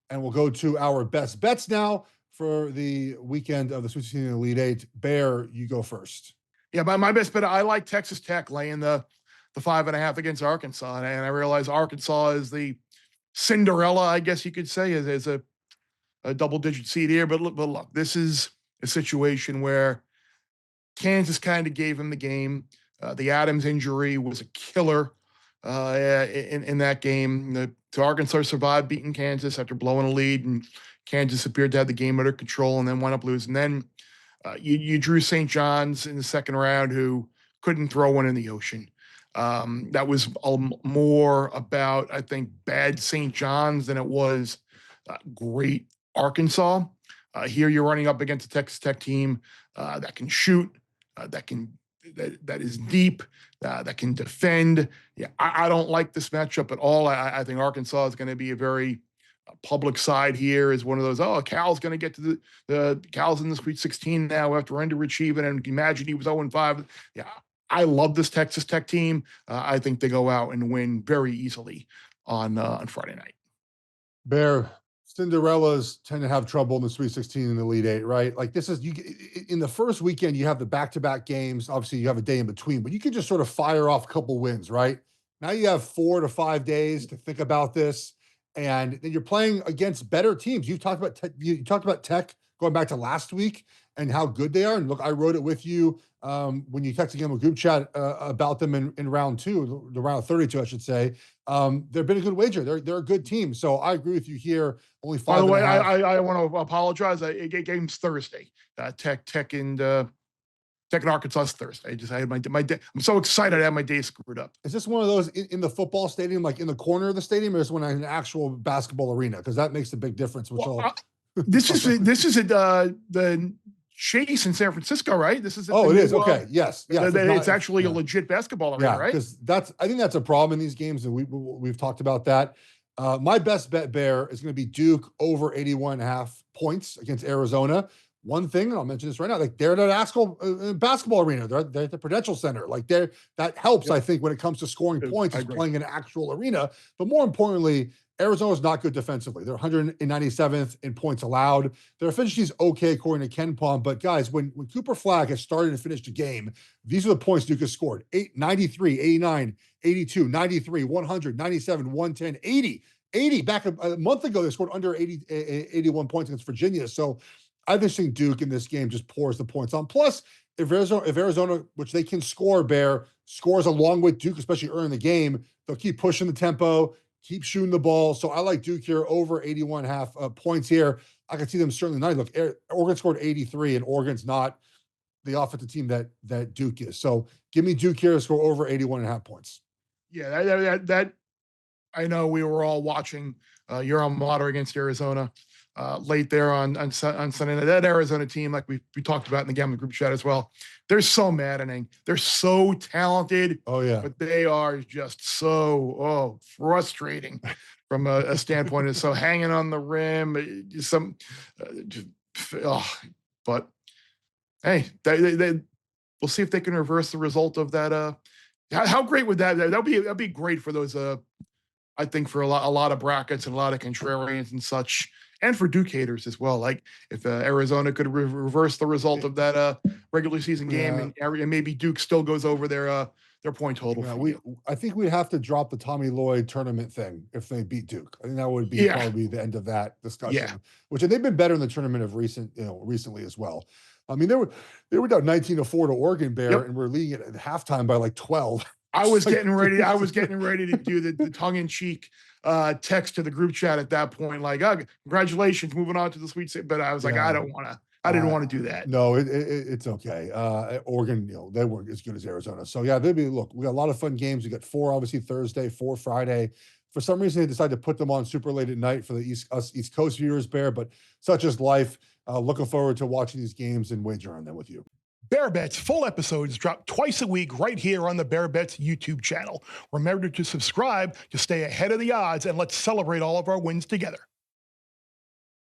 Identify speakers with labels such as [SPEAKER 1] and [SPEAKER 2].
[SPEAKER 1] And we'll go to our best bets now for the weekend of the Sweet 16 Elite Eight. Bear, you go first.
[SPEAKER 2] Yeah, my best bet, I like Texas Tech laying the 5.5 against Arkansas. And I realize Arkansas is the Cinderella, I guess you could say, as a double-digit seed here. But look, this is a situation where Kansas kind of gave him the game. The Adams injury was a killer in that game. So Arkansas survived beating Kansas after blowing a lead, and Kansas appeared to have the game under control and then wound up losing. Then you drew St. John's in the second round, who couldn't throw one in the ocean. That was more about, I think, bad St. John's than it was great Arkansas. Here you're running up against a Texas Tech team that can shoot, that is deep, that can defend. Yeah, I don't like this matchup at all. I think Arkansas is going to be a very public side here, is one of those, Cal's going to get to the Cal's in the Sweet 16 now after underachieving, and imagine he was 0-5. Yeah, I love this Texas Tech team. I think they go out and win very easily on Friday night.
[SPEAKER 1] Bear, Cinderellas tend to have trouble in the Sweet 16 and the Elite Eight, right? Like, this is, in the first weekend, you have the back-to-back games. Obviously, you have a day in between, but you can just sort of fire off a couple wins, right? Now you have 4 to 5 days to think about this, and then you're playing against better teams. You talked about Tech going back to last week and how good they are. And look, I wrote it with you when you texted again with group chat about them in round 2, the round 32, I should say. They've been a good wager. They're a good team. So I agree with you here. Only 5.
[SPEAKER 2] By the way, I want to apologize. Game's Thursday. Tech and Arkansas is Thursday. I had my day. I'm so excited. I had my day screwed up.
[SPEAKER 1] Is this one of those in the football stadium, like in the corner of the stadium, or is this one in an actual basketball arena? Because that makes a big difference.
[SPEAKER 2] This is the Chase in San Francisco, right? This is
[SPEAKER 1] it is okay. Yes.
[SPEAKER 2] It's actually a legit basketball arena, right?
[SPEAKER 1] Because I think that's a problem in these games, and we've talked about that. My best bet, Bear, is going to be Duke over 81.5 points against Arizona. One thing, and I'll mention this right now, like, they're at an actual basketball arena. They're at the Prudential Center. Like, that helps, I think, when it comes to scoring points, is playing an actual arena. But more importantly, Arizona's not good defensively. They're 197th in points allowed. Their efficiency is okay, according to KenPom. But guys, when Cooper Flagg has started and finished a game, these are the points Duke has scored: 93, 89, 82, 93, 100, 97, 110, 80. 80 back a month ago, they scored under 81 points against Virginia. So I just think Duke in this game just pours the points on. Plus, if Arizona, which they can score, Bear, scores along with Duke, especially early in the game, they'll keep pushing the tempo, keep shooting the ball. So I like Duke here over 81.5 points here. I can see them certainly not. Look, Oregon scored 83, and Oregon's not the offensive team that Duke is. So give me Duke here to score over 81.5 points.
[SPEAKER 2] Yeah, that I know we were all watching your alma mater against Arizona late there on Sunday night. That Arizona team, like we talked about in the Gambling group chat as well, they're so maddening. They're so talented.
[SPEAKER 1] Oh, yeah.
[SPEAKER 2] But they are just so frustrating from a standpoint of so hanging on the rim. But hey, we'll see if they can reverse the result of that. How great would that? That'd be great for those. I think for a lot of brackets and a lot of contrarians and such, and for Duke haters as well. Like, if Arizona could reverse the result of that regular season game, and maybe Duke still goes over their point total.
[SPEAKER 1] Yeah, I think we'd have to drop the Tommy Lloyd tournament thing if they beat Duke. I think that would be probably the end of that discussion.
[SPEAKER 2] Yeah.
[SPEAKER 1] Which they've been better in the tournament of recently as well. I mean, they were down 19-4 to Oregon, Bear, and we're leading it at halftime by like 12.
[SPEAKER 2] I was getting ready to do the tongue-in-cheek text to the group chat at that point, like, congratulations, moving on to the Sweet 16. But I was like, I didn't want to do that.
[SPEAKER 1] No, it's okay. Oregon, they weren't as good as Arizona. So yeah, we got a lot of fun games. We got 4 obviously Thursday, 4 Friday. For some reason, they decided to put them on super late at night for the East Coast viewers, Bear. But such is life. Looking forward to watching these games and wagering on them with you.
[SPEAKER 3] Bear Bets full episodes drop twice a week right here on the Bear Bets YouTube channel. Remember to subscribe to stay ahead of the odds, and let's celebrate all of our wins together.